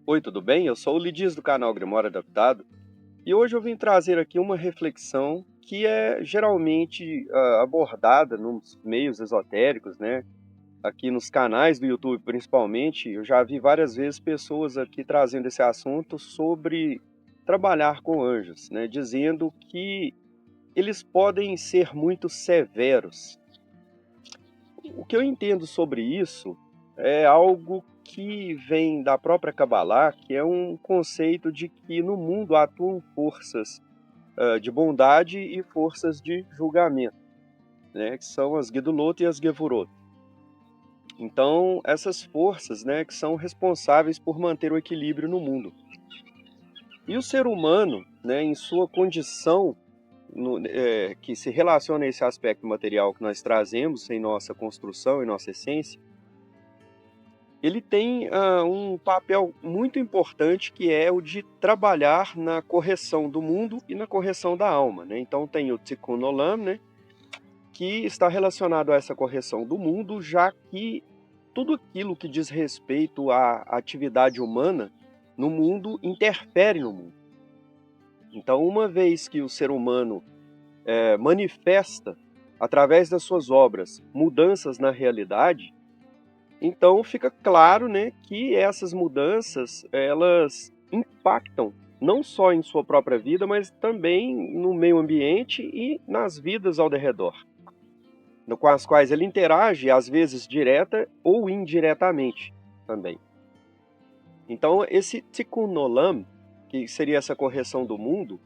Oi, tudo bem? Eu sou o Lidias do canal Grimório Adaptado e hoje eu vim trazer aqui uma reflexão que é geralmente abordada nos meios esotéricos, né? Aqui nos canais do YouTube principalmente, eu já vi várias vezes pessoas aqui trazendo esse assunto sobre trabalhar com anjos, né? Dizendo que eles podem ser muito severos. O que eu entendo sobre isso é algo que vem da própria Kabbalah, que é um conceito de que no mundo atuam forças de bondade e forças de julgamento, né, que são as Gedulot e as Gevurot. Então, essas forças, né, que são responsáveis por manter o equilíbrio no mundo. E o ser humano, né, em sua condição que se relaciona a esse aspecto material que nós trazemos em nossa construção, em nossa essência, ele tem um papel muito importante que é o de trabalhar na correção do mundo e na correção da alma, né? Então tem o Tikkun Olam, né, que está relacionado a essa correção do mundo, já que tudo aquilo que diz respeito à atividade humana no mundo interfere no mundo. Então, uma vez que o ser humano manifesta, através das suas obras, mudanças na realidade, então fica claro, né, que essas mudanças elas impactam não só em sua própria vida, mas também no meio ambiente e nas vidas ao redor, com as quais ele interage, às vezes direta ou indiretamente também. Então esse Tikkun Olam, que seria essa correção do mundo,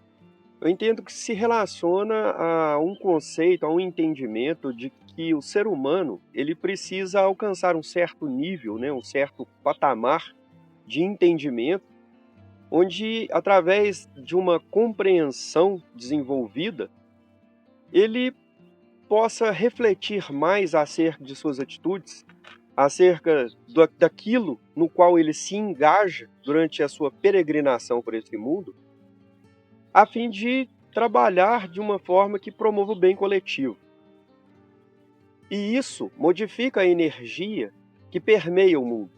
eu entendo que se relaciona a um conceito, a um entendimento de que o ser humano ele precisa alcançar um certo nível, né, um certo patamar de entendimento, onde, através de uma compreensão desenvolvida, ele possa refletir mais acerca de suas atitudes, acerca daquilo no qual ele se engaja durante a sua peregrinação por esse mundo, a fim de trabalhar de uma forma que promova o bem coletivo. E isso modifica a energia que permeia o mundo.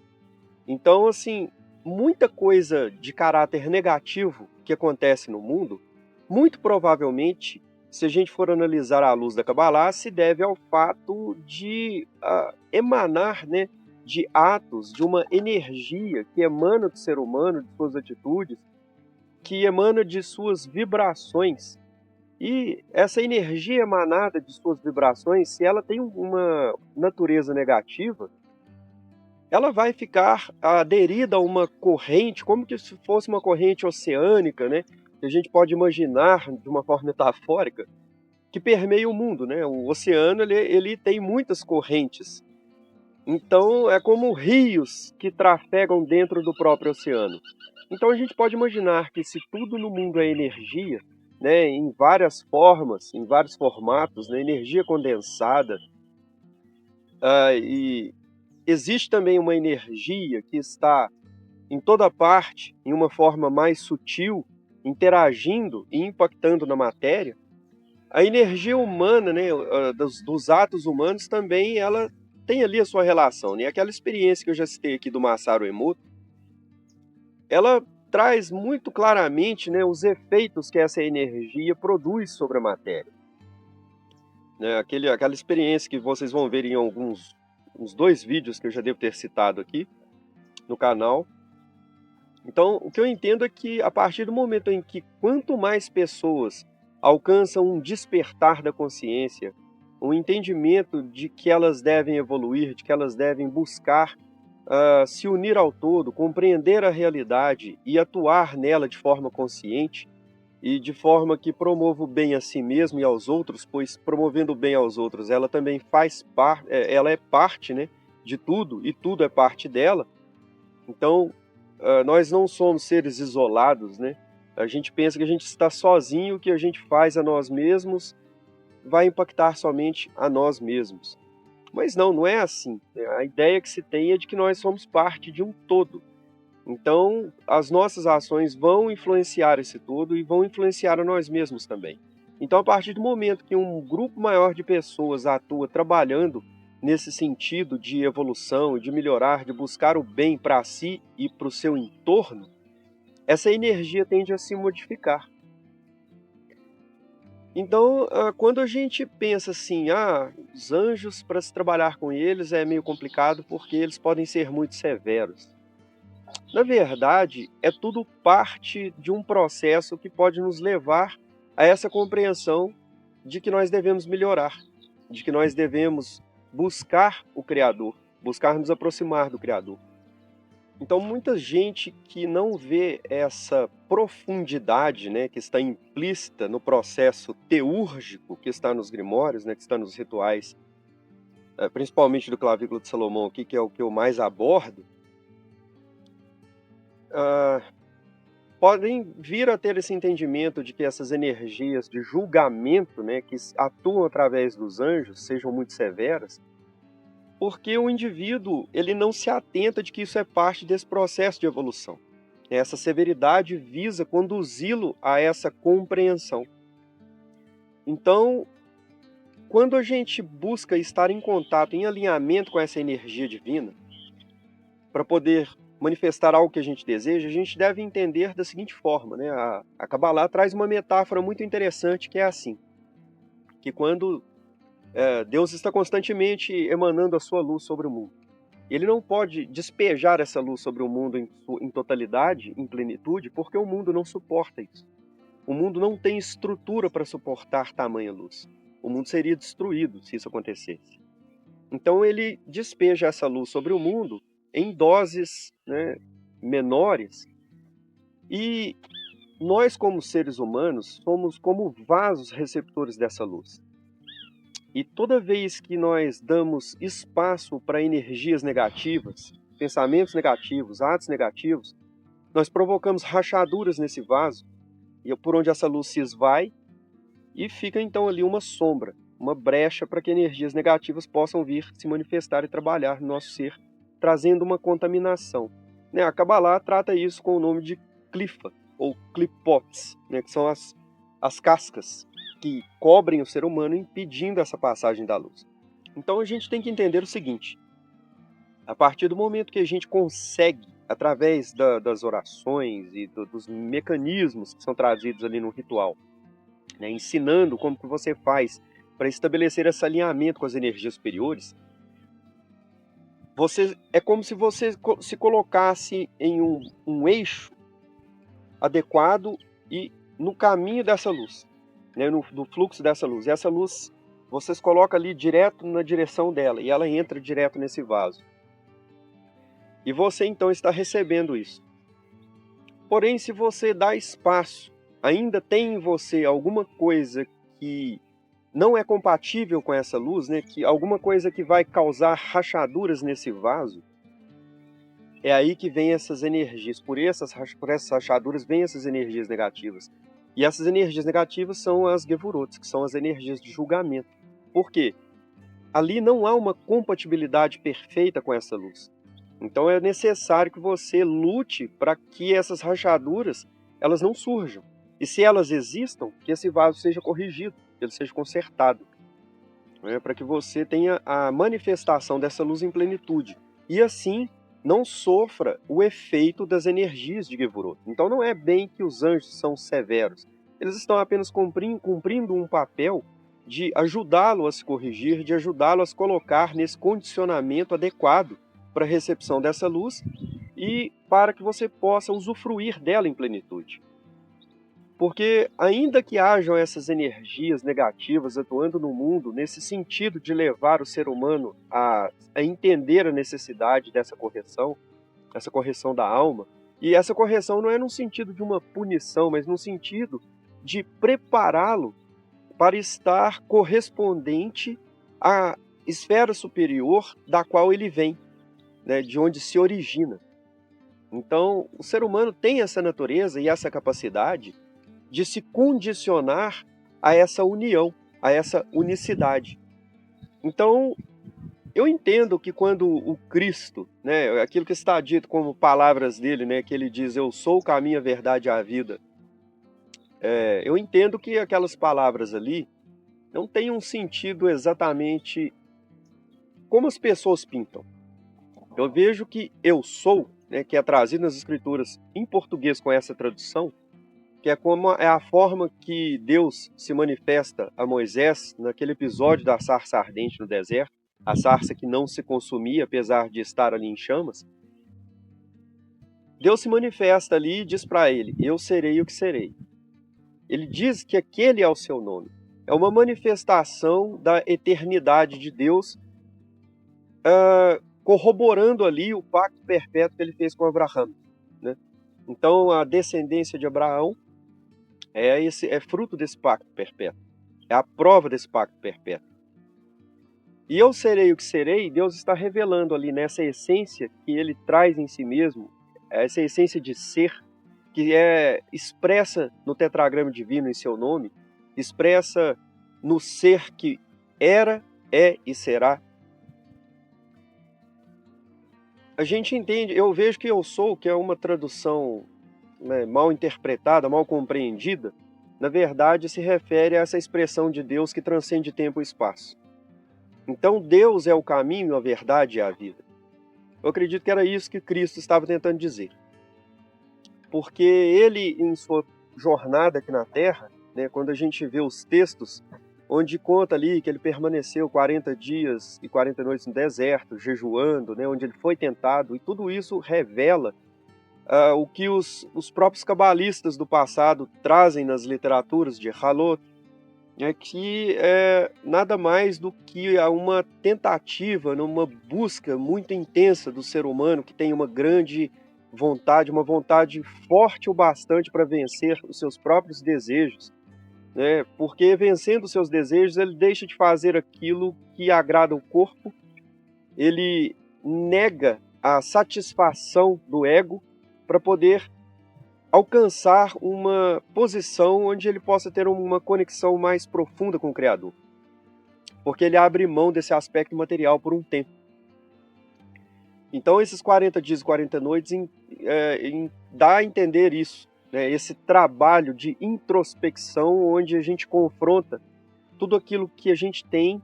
Então, assim, muita coisa de caráter negativo que acontece no mundo, muito provavelmente, se a gente for analisar à luz da Kabbalah, se deve ao fato de emanar, né, de atos, de uma energia que emana do ser humano, de suas atitudes, que emana de suas vibrações. E essa energia emanada de suas vibrações, se ela tem uma natureza negativa, ela vai ficar aderida a uma corrente, como que se fosse uma corrente oceânica, né? Que a gente pode imaginar de uma forma metafórica, que permeia o mundo, né? O oceano ele tem muitas correntes. Então é como rios que trafegam dentro do próprio oceano. Então a gente pode imaginar que se tudo no mundo é energia, né, em várias formas, em vários formatos, né, energia condensada, e existe também uma energia que está em toda parte, em uma forma mais sutil, interagindo e impactando na matéria. A energia humana, né, dos atos humanos também, ela tem ali a sua relação, né? Aquela experiência que eu já citei aqui do Masaru Emoto, ela traz muito claramente, né, os efeitos que essa energia produz sobre a matéria. Né? Aquela experiência que vocês vão ver em uns 2 vídeos que eu já devo ter citado aqui no canal. Então, o que eu entendo é que a partir do momento em que quanto mais pessoas alcançam um despertar da consciência, um entendimento de que elas devem evoluir, de que elas devem buscar se unir ao todo, compreender a realidade e atuar nela de forma consciente e de forma que promova o bem a si mesmo e aos outros, pois promovendo o bem aos outros, ela também faz parte, ela é parte, né, de tudo e tudo é parte dela. Então, nós não somos seres isolados, né? A gente pensa que a gente está sozinho, o que a gente faz a nós mesmos vai impactar somente a nós mesmos. Mas não, não é assim. A ideia que se tem é de que nós somos parte de um todo. Então, as nossas ações vão influenciar esse todo e vão influenciar a nós mesmos também. Então, a partir do momento que um grupo maior de pessoas atua trabalhando nesse sentido de evolução, de melhorar, de buscar o bem para si e para o seu entorno, essa energia tende a se modificar. Então, quando a gente pensa assim, os anjos, para se trabalhar com eles é meio complicado porque eles podem ser muito severos. Na verdade, é tudo parte de um processo que pode nos levar a essa compreensão de que nós devemos melhorar, de que nós devemos buscar o Criador, buscar nos aproximar do Criador. Então, muita gente que não vê essa profundidade, né, que está implícita no processo teúrgico que está nos grimórios, né, que está nos rituais, principalmente do Clavículo de Salomão, aqui, que é o que eu mais abordo, ah, podem vir a ter esse entendimento de que essas energias de julgamento, né, que atuam através dos anjos, sejam muito severas, porque o indivíduo ele não se atenta de que isso é parte desse processo de evolução. Essa severidade visa conduzi-lo a essa compreensão. Então, quando a gente busca estar em contato, em alinhamento com essa energia divina, para poder manifestar algo que a gente deseja, a gente deve entender da seguinte forma, né? A Kabbalah traz uma metáfora muito interessante que é assim, que quando Deus está constantemente emanando a sua luz sobre o mundo, ele não pode despejar essa luz sobre o mundo em totalidade, em plenitude, porque o mundo não suporta isso. O mundo não tem estrutura para suportar tamanha luz. O mundo seria destruído se isso acontecesse. Então ele despeja essa luz sobre o mundo em doses, né, menores, e nós, como seres humanos, somos como vasos receptores dessa luz. E toda vez que nós damos espaço para energias negativas, pensamentos negativos, atos negativos, nós provocamos rachaduras nesse vaso, e por onde essa luz se esvai, e fica então ali uma sombra, uma brecha para que energias negativas possam vir se manifestar e trabalhar no nosso ser, trazendo uma contaminação. A Kabbalah trata isso com o nome de clifa, ou clipotes, que são as cascas que cobrem o ser humano, impedindo essa passagem da luz. Então a gente tem que entender o seguinte: a partir do momento que a gente consegue, através das orações e dos mecanismos que são trazidos ali no ritual, ensinando como que você faz para estabelecer esse alinhamento com as energias superiores, é como se você se colocasse em um eixo adequado e no caminho dessa luz, no fluxo dessa luz. E essa luz, você se coloca ali direto na direção dela e ela entra direto nesse vaso. E você então está recebendo isso. Porém, se você dá espaço, ainda tem em você alguma coisa que não é compatível com essa luz, que alguma coisa que vai causar rachaduras nesse vaso, é aí que vem essas energias. Por essas rachaduras vêm essas energias negativas. E essas energias negativas são as Gevurots, que são as energias de julgamento. Por quê? Ali não há uma compatibilidade perfeita com essa luz. Então é necessário que você lute para que essas rachaduras elas não surjam. E se elas existam, que esse vaso seja corrigido, que ele seja consertado, para que você tenha a manifestação dessa luz em plenitude. E assim não sofra o efeito das energias de Gevurot. Então não é bem que os anjos são severos. Eles estão apenas cumprindo um papel de ajudá-lo a se corrigir, de ajudá-lo a se colocar nesse condicionamento adequado para a recepção dessa luz e para que você possa usufruir dela em plenitude. Porque ainda que hajam essas energias negativas atuando no mundo nesse sentido de levar o ser humano a entender a necessidade dessa correção, essa correção da alma, e essa correção não é no sentido de uma punição, mas no sentido de prepará-lo para estar correspondente à esfera superior da qual ele vem, de onde se origina. Então, o ser humano tem essa natureza e essa capacidade de se condicionar a essa união, a essa unicidade. Então, eu entendo que quando o Cristo, aquilo que está dito como palavras dele, que ele diz, eu sou o caminho, a verdade e a vida, eu entendo que aquelas palavras ali não têm um sentido exatamente como as pessoas pintam. Eu vejo que eu sou, né, que é trazido nas escrituras em português com essa tradução, que é como é a forma que Deus se manifesta a Moisés naquele episódio da sarça ardente no deserto, a sarça que não se consumia, apesar de estar ali em chamas. Deus se manifesta ali e diz para ele: eu serei o que serei. Ele diz que aquele é o seu nome. É uma manifestação da eternidade de Deus, corroborando ali o pacto perpétuo que ele fez com Abraão, né? Então, a descendência de Abraão é fruto desse pacto perpétuo. É a prova desse pacto perpétuo. E eu serei o que serei, Deus está revelando ali nessa essência que ele traz em si mesmo, essa essência de ser, que é expressa no tetragrama divino em seu nome, expressa no ser que era, é e será. A gente entende, eu vejo que eu sou, que é uma tradução, né, mal interpretada, mal compreendida, na verdade se refere a essa expressão de Deus que transcende tempo e espaço. Então Deus é o caminho, a verdade e a vida. Eu acredito que era isso que Cristo estava tentando dizer. Porque ele, em sua jornada aqui na Terra, né, quando a gente vê os textos, onde conta ali que ele permaneceu 40 dias e 40 noites no deserto, jejuando, né, onde ele foi tentado, e tudo isso revela o que os próprios cabalistas do passado trazem nas literaturas de Halot, que é nada mais do que uma tentativa, uma busca muito intensa do ser humano que tem uma grande vontade, uma vontade forte o bastante para vencer os seus próprios desejos, né? Porque vencendo os seus desejos, ele deixa de fazer aquilo que agrada o corpo, ele nega a satisfação do ego para poder alcançar uma posição onde ele possa ter uma conexão mais profunda com o Criador. Porque ele abre mão desse aspecto material por um tempo. Então, esses 40 dias e 40 noites dá a entender isso, né? Esse trabalho de introspecção onde a gente confronta tudo aquilo que a gente tem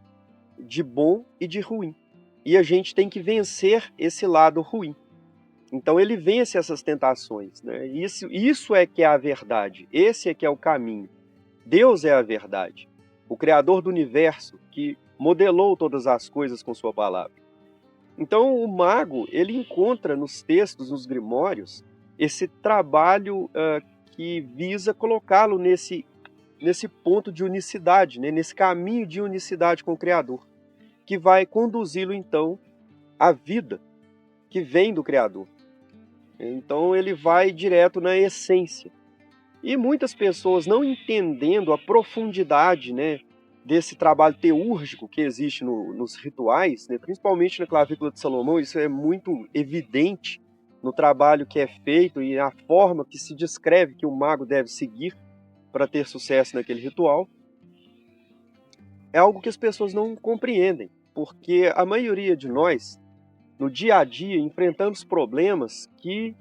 de bom e de ruim. E a gente tem que vencer esse lado ruim. Então ele vence essas tentações, né? Isso é que é a verdade, esse é que é o caminho. Deus é a verdade, o Criador do universo, que modelou todas as coisas com sua palavra. Então o mago, ele encontra nos textos, nos grimórios, esse trabalho que visa colocá-lo nesse ponto de unicidade, né? Nesse caminho de unicidade com o Criador, que vai conduzi-lo então à vida que vem do Criador. Então ele vai direto na essência. E muitas pessoas não entendendo a profundidade, né, desse trabalho teúrgico que existe nos rituais, né, principalmente na clavícula de Salomão, isso é muito evidente no trabalho que é feito e a forma que se descreve que o mago deve seguir para ter sucesso naquele ritual. É algo que as pessoas não compreendem, porque a maioria de nós, no dia a dia, enfrentamos problemas que,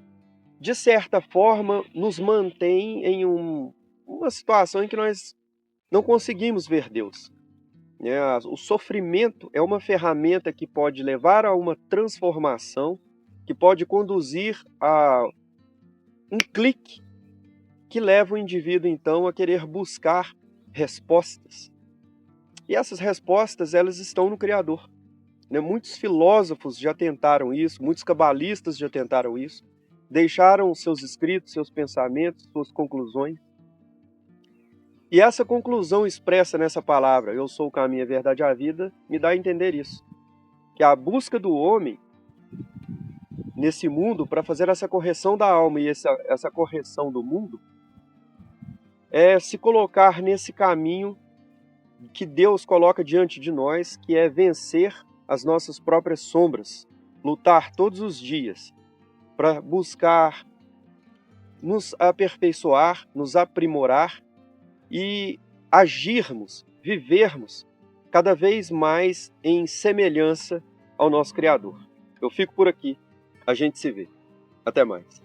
de certa forma, nos mantém em uma situação em que nós não conseguimos ver Deus. O sofrimento é uma ferramenta que pode levar a uma transformação, que pode conduzir a um clique que leva o indivíduo, então, a querer buscar respostas. E essas respostas, elas estão no Criador. Muitos filósofos já tentaram isso, muitos cabalistas já tentaram isso, deixaram seus escritos, seus pensamentos, suas conclusões. E essa conclusão expressa nessa palavra, eu sou o caminho, a verdade e a vida, me dá a entender isso. Que a busca do homem nesse mundo para fazer essa correção da alma e essa correção do mundo é se colocar nesse caminho que Deus coloca diante de nós, que é vencer as nossas próprias sombras, lutar todos os dias para buscar nos aperfeiçoar, nos aprimorar e agirmos, vivermos cada vez mais em semelhança ao nosso Criador. Eu fico por aqui, a gente se vê. Até mais.